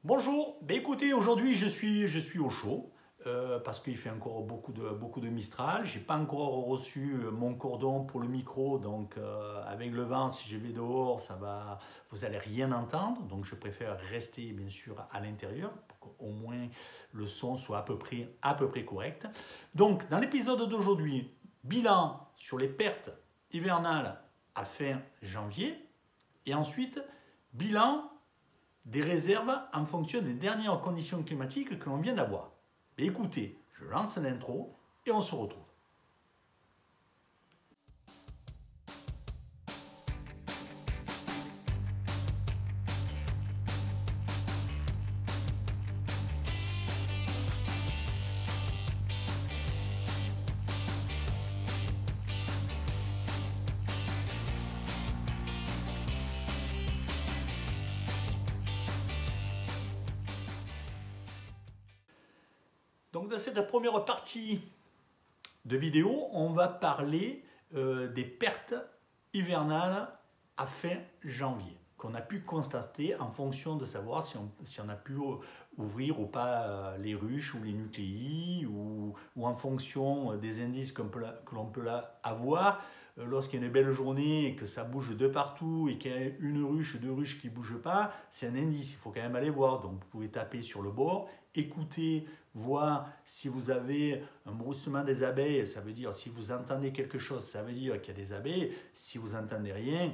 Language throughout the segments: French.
Bonjour, écoutez, aujourd'hui je suis au chaud parce qu'il fait encore beaucoup de Mistral. J'ai pas encore reçu mon cordon pour le micro, donc avec le vent, si je vais dehors, vous allez rien entendre. Donc je préfère rester bien sûr à l'intérieur pour qu'au moins le son soit à peu près correct. Donc dans l'épisode d'aujourd'hui, bilan sur les pertes hivernales à fin janvier et ensuite bilan des réserves en fonction des dernières conditions climatiques que l'on vient d'avoir. Mais écoutez, je lance l'intro et on se retrouve. Donc dans cette première partie de vidéo, on va parler des pertes hivernales à fin janvier, qu'on a pu constater en fonction de savoir si on a pu ouvrir ou pas les ruches ou les nucléis, ou en fonction des indices que l'on peut avoir. Lorsqu'il y a une belle journée et que ça bouge de partout et qu'il y a une ruche, deux ruches qui ne bougent pas, c'est un indice, il faut quand même aller voir. Donc vous pouvez taper sur le bord, écouter, voir si vous avez un bruissement des abeilles, ça veut dire si vous entendez quelque chose, ça veut dire qu'il y a des abeilles. Si vous n'entendez rien,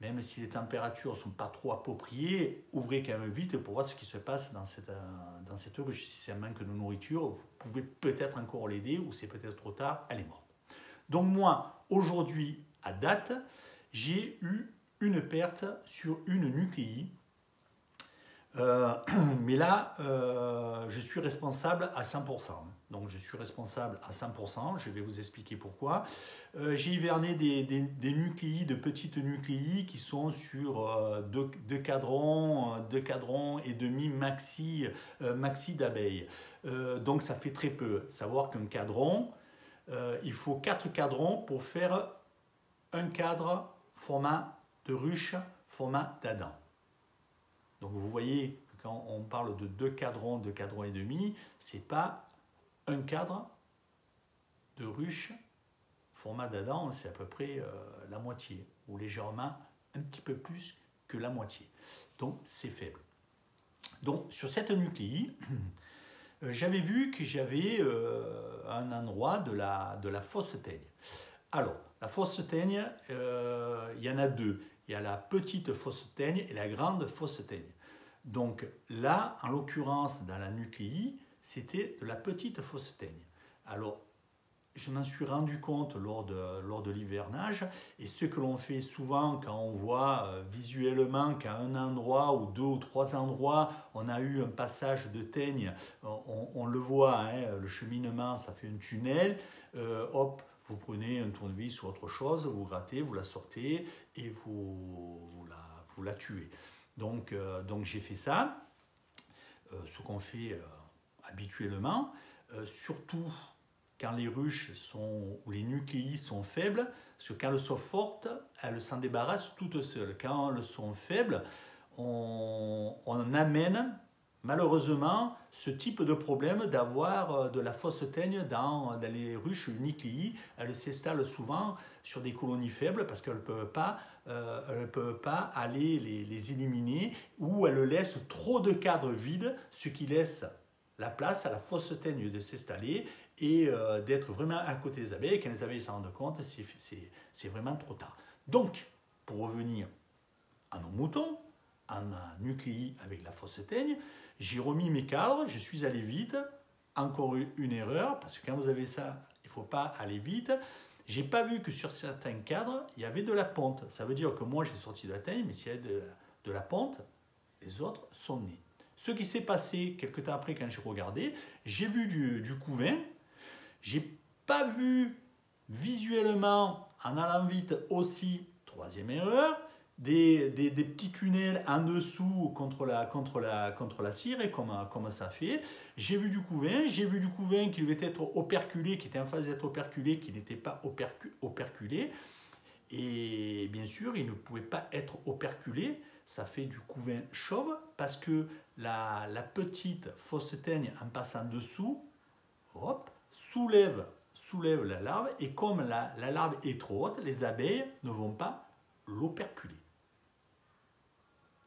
même si les températures ne sont pas trop appropriées, ouvrez quand même vite pour voir ce qui se passe dans cette ruche. Si c'est un manque de nourriture, vous pouvez peut-être encore l'aider ou c'est peut-être trop tard, elle est morte. Donc moi, aujourd'hui, à date, j'ai eu une perte sur une nucléi. Mais là, je suis responsable à 100%. Donc je suis responsable à 100%, je vais vous expliquer pourquoi. J'ai hiverné des nucléis, de petites nucléis qui sont sur deux cadrons et demi maxi d'abeilles. Donc ça fait très peu. Savoir qu'un cadron, il faut 4 cadrons pour faire un cadre format de ruche, format d'Adam. Donc vous voyez, quand on parle de deux cadrons et demi, ce n'est pas un cadre de ruche format d'Adam, c'est à peu près la moitié, ou légèrement un petit peu plus que la moitié. Donc c'est faible. Donc sur cette nucléi, j'avais vu que j'avais un endroit de la fausse teigne. Alors, la fausse teigne, il y en a deux. Il y a la petite fausse teigne et la grande fausse teigne. Donc là, en l'occurrence, dans la nucléi, c'était de la petite fausse teigne. Alors, je m'en suis rendu compte lors de l'hivernage, et ce que l'on fait souvent quand on voit visuellement qu'à un endroit ou deux ou trois endroits, on a eu un passage de teigne, on le voit, hein, le cheminement, ça fait un tunnel, hop, vous prenez un tournevis ou autre chose, vous grattez, vous la sortez et vous la tuez. Donc j'ai fait ça, ce qu'on fait habituellement, surtout quand les ruches ou les nucléis sont faibles, parce que quand elles sont fortes, elles s'en débarrassent toutes seules. Quand elles sont faibles, on amène malheureusement ce type de problème d'avoir de la fausse teigne dans les ruches nucléi. Elles s'installent souvent sur des colonies faibles parce qu'elles ne peuvent pas aller les éliminer, ou elles laissent trop de cadres vides, ce qui laisse la place à la fausse teigne de s'installer et d'être vraiment à côté des abeilles. Quand les abeilles s'en rendent compte, c'est vraiment trop tard. Donc, pour revenir à nos moutons, à ma nucléi avec la fausse teigne, j'ai remis mes cadres, je suis allé vite. Encore une erreur, parce que quand vous avez ça, il ne faut pas aller vite. Je n'ai pas vu que sur certains cadres, il y avait de la ponte. Ça veut dire que moi, j'ai sorti de la teigne, mais s'il y a de la ponte, les autres sont nés. Ce qui s'est passé quelques temps après, quand j'ai regardé, j'ai vu du couvain. J'ai pas vu visuellement, en allant vite aussi, troisième erreur, des petits tunnels en dessous contre la cire, et comme ça fait. J'ai vu du couvain qui devait être operculé, qui était en phase d'être operculé, qui n'était pas operculé. Et bien sûr, il ne pouvait pas être operculé ça fait du couvain chauve parce que la petite fausse teigne en passant dessous, hop, soulève la larve et comme la larve est trop haute, les abeilles ne vont pas l'operculer.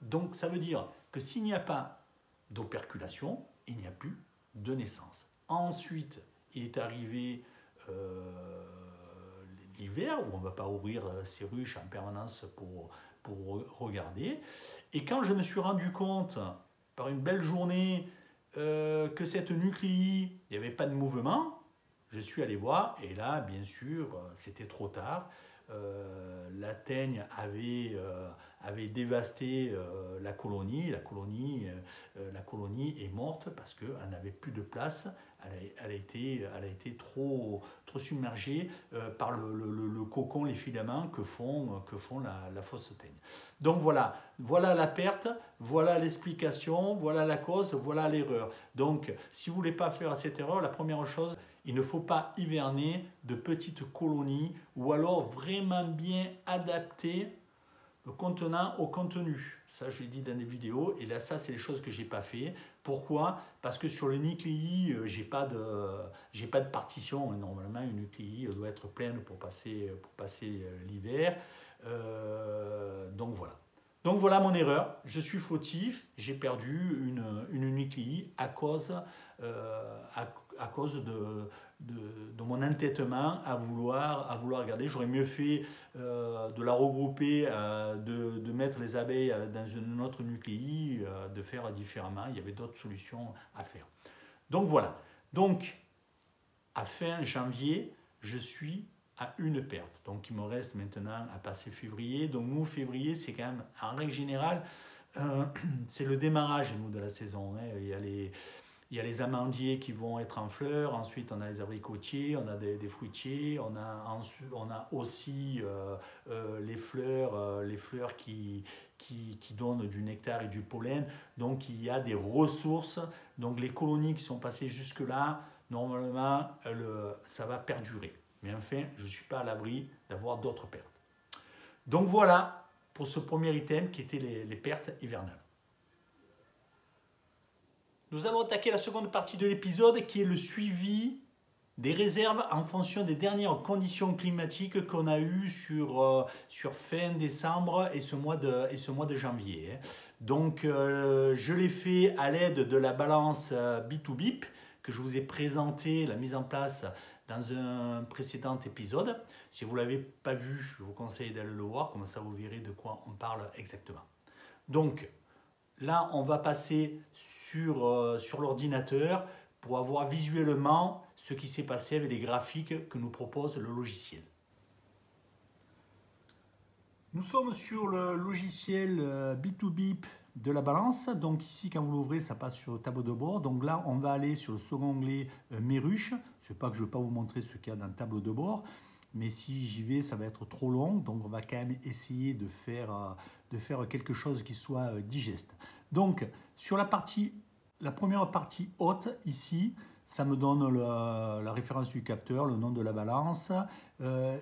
Donc ça veut dire que s'il n'y a pas d'operculation, il n'y a plus de naissance. Ensuite, il est arrivé l'hiver où on ne va pas ouvrir ses ruches en permanence pour regarder. Et quand je me suis rendu compte, par une belle journée, que cette nucléie, il n'y avait pas de mouvement, je suis allé voir et là, bien sûr, c'était trop tard. La teigne avait dévasté la colonie. La colonie est morte parce qu'elle n'avait plus de place. Elle a été trop submergée par le cocon, les filaments que font la fausse teigne. Donc voilà la perte, voilà l'explication, voilà la cause, voilà l'erreur. Donc si vous ne voulez pas faire cette erreur, la première chose, il ne faut pas hiverner de petites colonies ou alors vraiment bien adapter le contenant au contenu. Ça, je l'ai dit dans des vidéos. Et là, ça, c'est les choses que je n'ai pas fait. Pourquoi? Parce que sur le nucléi, je n'ai pas de partition. Normalement, une nucléi doit être pleine pour passer l'hiver. Donc voilà. Donc voilà mon erreur. Je suis fautif. J'ai perdu une nucléi à cause de mon entêtement à vouloir regarder. J'aurais mieux fait de la regrouper, de mettre les abeilles dans une autre nucléi, de faire différemment. Il y avait d'autres solutions à faire. Donc voilà. Donc, à fin janvier, je suis à une perte. Donc, il me reste maintenant à passer février. Donc, nous, février, c'est quand même, en règle générale, c'est le démarrage, nous, de la saison. Hein. Il y a les amandiers qui vont être en fleurs, ensuite on a les abricotiers, on a des fruitiers, on a aussi les fleurs qui donnent du nectar et du pollen. Donc il y a des ressources. Donc les colonies qui sont passées jusque-là, normalement, ça va perdurer. Mais enfin, je ne suis pas à l'abri d'avoir d'autres pertes. Donc voilà pour ce premier item qui était les pertes hivernales. Nous allons attaquer la seconde partie de l'épisode qui est le suivi des réserves en fonction des dernières conditions climatiques qu'on a eues sur fin décembre et ce mois de janvier. Donc je l'ai fait à l'aide de la balance B2BIP que je vous ai présenté, la mise en place dans un précédent épisode. Si vous ne l'avez pas vu, je vous conseille d'aller le voir, comme ça vous verrez de quoi on parle exactement. Donc, là, on va passer sur l'ordinateur pour avoir visuellement ce qui s'est passé avec les graphiques que nous propose le logiciel. Nous sommes sur le logiciel B2BIP de la balance. Donc ici, quand vous l'ouvrez, ça passe sur le tableau de bord. Donc là, on va aller sur le second onglet Mes ruches. Ce n'est pas que je ne vais pas vous montrer ce qu'il y a dans le tableau de bord. Mais si j'y vais, ça va être trop long. Donc on va quand même essayer de faire quelque chose qui soit digeste. Donc sur la première partie haute, ici, ça me donne la référence du capteur, le nom de la balance.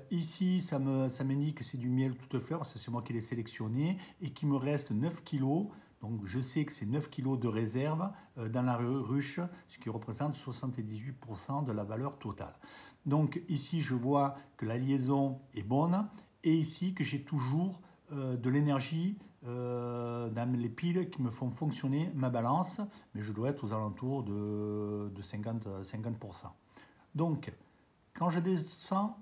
Ici, ça m'indique que c'est du miel toute fleur, parce que c'est moi qui l'ai sélectionné, et qu'il me reste 9 kg. Donc je sais que c'est 9 kg de réserve dans la ruche, ce qui représente 78% de la valeur totale. Donc ici, je vois que la liaison est bonne, et ici que j'ai toujours de l'énergie dans les piles qui me font fonctionner ma balance, mais je dois être aux alentours de 50%. Donc, quand je descends,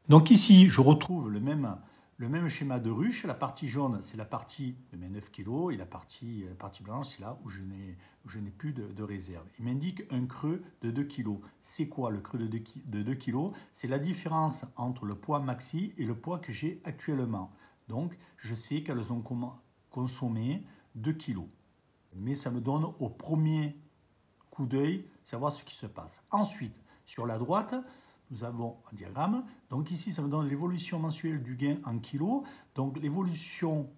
donc ici, je retrouve le même schéma de ruche. La partie jaune, c'est la partie de mes 9 kg, et la partie blanche, c'est là où je n'ai plus de réserve. Il m'indique un creux de 2 kg. C'est quoi le creux de 2 kg? C'est la différence entre le poids maxi et le poids que j'ai actuellement. Donc, je sais qu'elles ont consommé 2 kg. Mais ça me donne au premier coup d'œil savoir ce qui se passe. Ensuite, sur la droite, nous avons un diagramme. Donc ici, ça me donne l'évolution mensuelle du gain en kilos. Donc l'évolution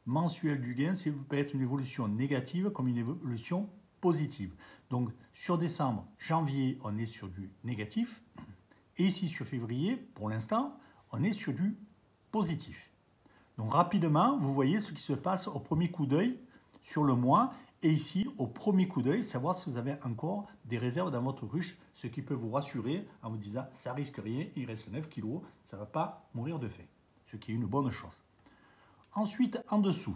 mensuelle du gain, ça peut être une évolution négative comme une évolution positive. Donc sur décembre, janvier, on est sur du négatif. Et ici, sur février, pour l'instant, on est sur du positif. Donc rapidement, vous voyez ce qui se passe au premier coup d'œil sur le mois. Et ici, au premier coup d'œil, savoir si vous avez encore des réserves dans votre ruche, ce qui peut vous rassurer en vous disant ça risque rien, il reste 9 kg, ça ne va pas mourir de faim, ce qui est une bonne chose. Ensuite, en dessous,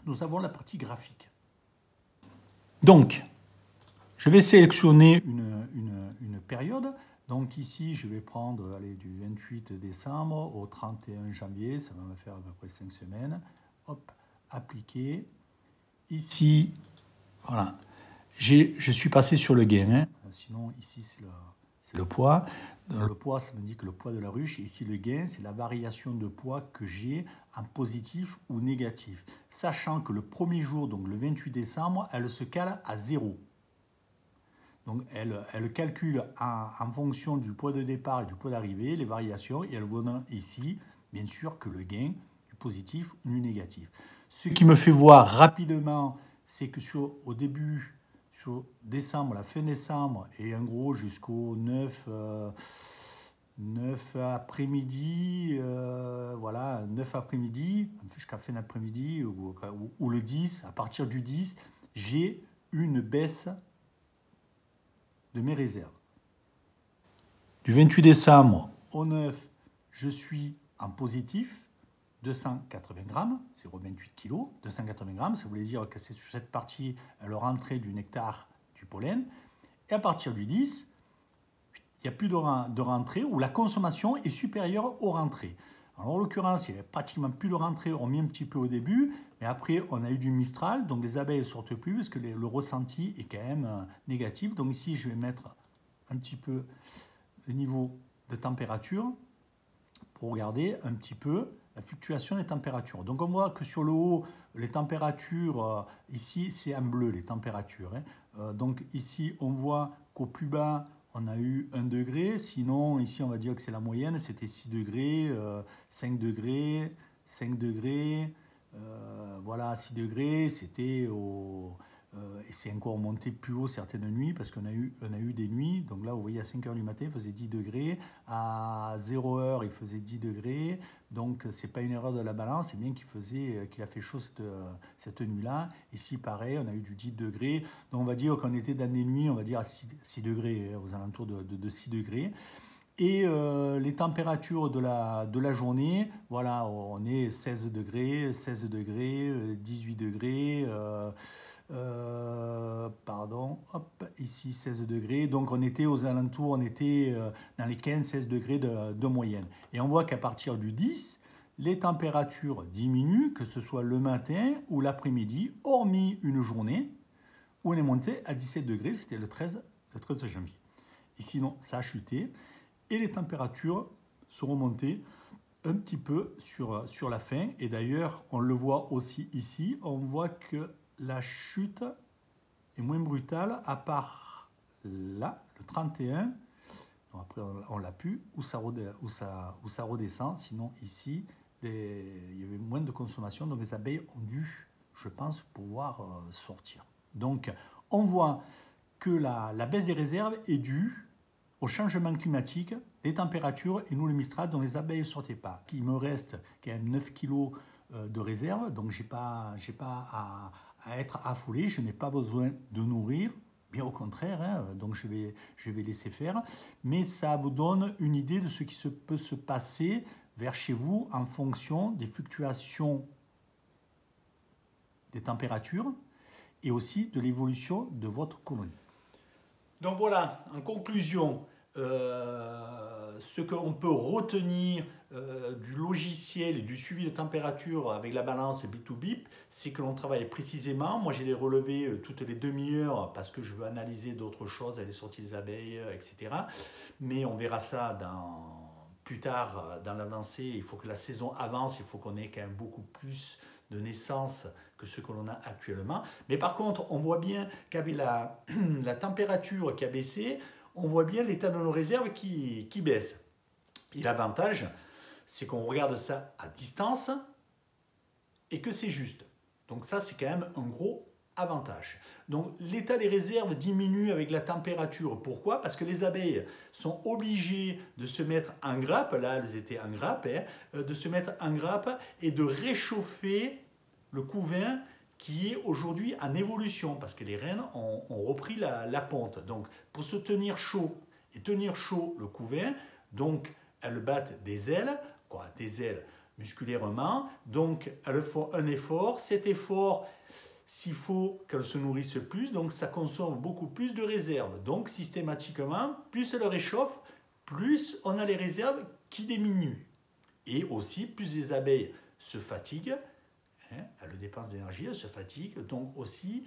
nous avons la partie graphique. Donc, je vais sélectionner une période. Donc ici, je vais prendre du 28 décembre au 31 janvier, ça va me faire à peu près 5 semaines. Hop, appliquer. Ici, voilà, je suis passé sur le gain. Hein. Sinon, ici, c'est le poids. Dans le poids, ça me dit que le poids de la ruche. Et ici, le gain, c'est la variation de poids que j'ai en positif ou négatif. Sachant que le premier jour, donc le 28 décembre, elle se cale à 0. Donc, elle calcule en fonction du poids de départ et du poids d'arrivée, les variations, et elle vous donne ici, bien sûr, que le gain du positif ou du négatif. Ce qui me fait voir rapidement, c'est que au début, sur décembre, la fin décembre, et en gros jusqu'au 9 après-midi, voilà, 9 après-midi, jusqu'à fin d'après-midi, ou le 10, à partir du 10, j'ai une baisse de mes réserves. Du 28 décembre au 9, je suis en positif, 280 grammes, 0,28 kg, 280 grammes, ça voulait dire que c'est sur cette partie le rentrée du nectar du pollen. Et à partir du 10, il n'y a plus de rentrée où la consommation est supérieure aux rentrées. Alors en l'occurrence, il n'y avait pratiquement plus de rentrée, on met un petit peu au début, mais après on a eu du Mistral, donc les abeilles ne sortent plus parce que le ressenti est quand même négatif. Donc ici, je vais mettre un petit peu le niveau de température pour regarder un petit peu la fluctuation des températures. Donc on voit que sur le haut, les températures, ici c'est en bleu les températures. Hein. Donc ici on voit qu'au plus bas, on a eu 1 degré, sinon ici on va dire que c'est la moyenne, c'était 6 degrés, 5 degrés, 5 degrés, voilà 6 degrés, c'était au... et c'est encore monté plus haut certaines nuits parce qu'on a eu des nuits. Donc là, vous voyez, à 5 h du matin, il faisait 10 degrés. À 0 h, il faisait 10 degrés. Donc, ce n'est pas une erreur de la balance. C'est bien qu'il a fait chaud cette nuit-là. Ici, pareil, on a eu du 10 degrés. Donc, on va dire qu'on était dans des nuits, on va dire à 6 degrés, aux alentours de 6 degrés. Et les températures de la journée, voilà, on est 16 degrés, 16 degrés, 18 degrés... pardon, hop, ici 16 degrés, donc on était aux alentours, on était dans les 15-16 degrés de moyenne. Et on voit qu'à partir du 10, les températures diminuent, que ce soit le matin ou l'après-midi, hormis une journée où on est monté à 17 degrés, c'était le 13 janvier. Et sinon, ça a chuté, et les températures sont remontées un petit peu sur la fin, et d'ailleurs, on le voit aussi ici, on voit que la chute est moins brutale, à part là, le 31. Donc après, on l'a pu, où ça redescend. Sinon, ici, il y avait moins de consommation, donc les abeilles ont dû, je pense, pouvoir sortir. Donc, on voit que la baisse des réserves est due au changement climatique, les températures et nous, le Mistral, dont les abeilles ne sortaient pas. Il me reste quand même 9 kg de réserve, donc je n'ai pas à être affolé, je n'ai pas besoin de nourrir, bien au contraire, hein, donc je vais laisser faire, mais ça vous donne une idée de ce qui peut se passer vers chez vous en fonction des fluctuations des températures et aussi de l'évolution de votre colonie. Donc voilà, en conclusion, ce qu'on peut retenir du logiciel et du suivi de température avec la balance B2BIP, c'est que l'on travaille précisément. Moi, j'ai les relevés toutes les demi-heures parce que je veux analyser d'autres choses, les sorties des abeilles, etc. Mais on verra ça plus tard dans l'avancée. Il faut que la saison avance, il faut qu'on ait quand même beaucoup plus de naissances que ce que l'on a actuellement. Mais par contre, on voit bien qu'avec la température qui a baissé, on voit bien l'état de nos réserves qui baisse. Et l'avantage, c'est qu'on regarde ça à distance et que c'est juste. Donc ça, c'est quand même un gros avantage. Donc l'état des réserves diminue avec la température. Pourquoi? Parce que les abeilles sont obligées de se mettre en grappe, là elles étaient en grappe, de se mettre en grappe et de réchauffer le couvain qui est aujourd'hui en évolution, parce que les reines ont repris la ponte. Donc pour se tenir chaud et tenir chaud le couvain, donc elles battent des ailes musculairement, donc elles font un effort. Cet effort, s'il faut qu'elles se nourrissent plus, donc ça consomme beaucoup plus de réserves. Donc systématiquement, plus elles réchauffent, plus on a les réserves qui diminuent. Et aussi, plus les abeilles se fatiguent, elles dépensent d'énergie, elles se fatiguent, donc aussi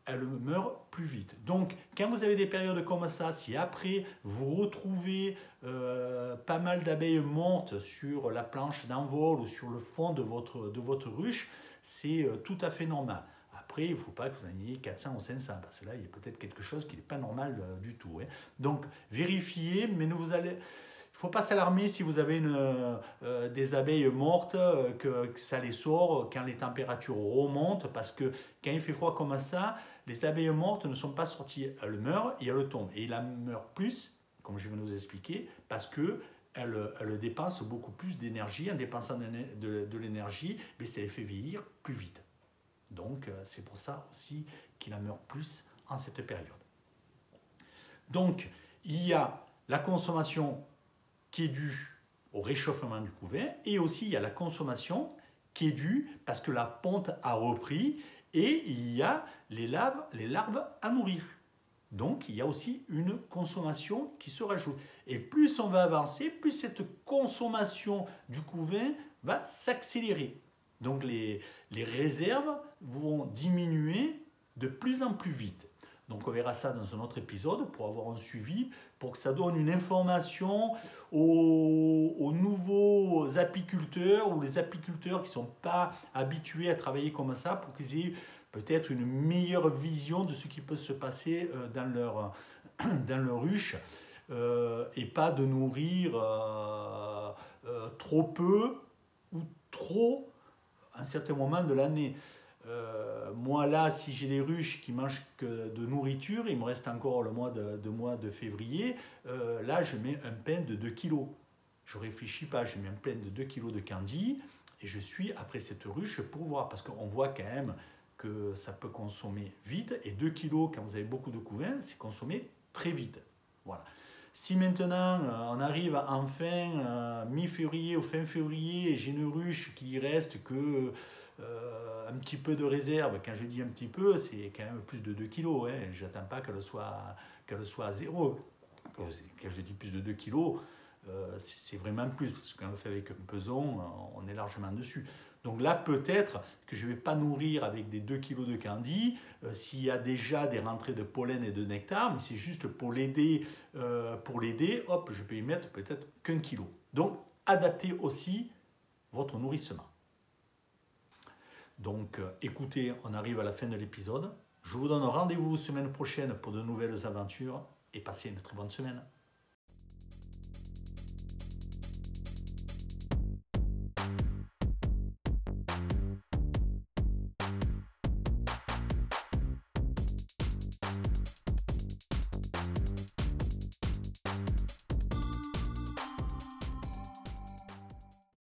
elles meurent plus vite. Donc quand vous avez des périodes comme ça, si après vous retrouvez pas mal d'abeilles mortes sur la planche d'envol ou sur le fond de votre ruche, c'est tout à fait normal. Après, il ne faut pas que vous en ayez 400 ou 500, parce que là, il y a peut-être quelque chose qui n'est pas normal du tout. Donc, vérifiez, mais ne vous allez... Il ne faut pas s'alarmer si vous avez des abeilles mortes, que ça les sort quand les températures remontent, parce que quand il fait froid comme ça, les abeilles mortes ne sont pas sorties, elles meurent et elles tombent. Et elles meurent plus, comme je viens de vous expliquer, parce qu'elles dépensent beaucoup plus d'énergie. En dépensant de l'énergie, mais ça les fait vieillir plus vite. Donc c'est pour ça aussi qu'il en meurt plus en cette période. Donc il y a la consommation qui est due au réchauffement du couvain, et aussi il y a la consommation qui est due parce que la ponte a repris, et il y a les larves à nourrir. Donc il y a aussi une consommation qui se rajoute. Et plus on va avancer, plus cette consommation du couvain va s'accélérer. Donc les réserves vont diminuer de plus en plus vite. Donc on verra ça dans un autre épisode pour avoir un suivi, pour que ça donne une information aux nouveaux apiculteurs ou les apiculteurs qui ne sont pas habitués à travailler comme ça, pour qu'ils aient peut-être une meilleure vision de ce qui peut se passer dans leur ruche, et pas de nourrir trop peu ou trop à un certain moment de l'année. Moi là, si j'ai des ruches qui mangent que de nourriture, il me reste encore le mois de février, là je mets un pain de 2 kg. Je ne réfléchis pas, je mets un pain de 2 kg de candy et je suis après cette ruche pour voir, parce qu'on voit quand même que ça peut consommer vite, et 2 kg quand vous avez beaucoup de couvain, c'est consommé très vite. Voilà. Si maintenant on arrive enfin mi-février ou fin février et j'ai une ruche qui reste que un petit peu de réserve, quand je dis un petit peu, c'est quand même plus de 2 kg. Je n'attends pas qu'elle soit à zéro. Quand je dis plus de 2 kg, c'est vraiment plus, parce que quand on le fait avec un peson, on est largement dessus. Donc là, peut-être que je ne vais pas nourrir avec des 2 kg de candy, s'il y a déjà des rentrées de pollen et de nectar, mais c'est juste pour l'aider, hop, je peux y mettre peut-être qu'1 kg. Donc, adaptez aussi votre nourrissement. Donc, écoutez, on arrive à la fin de l'épisode. Je vous donne rendez-vous semaine prochaine pour de nouvelles aventures, et passez une très bonne semaine.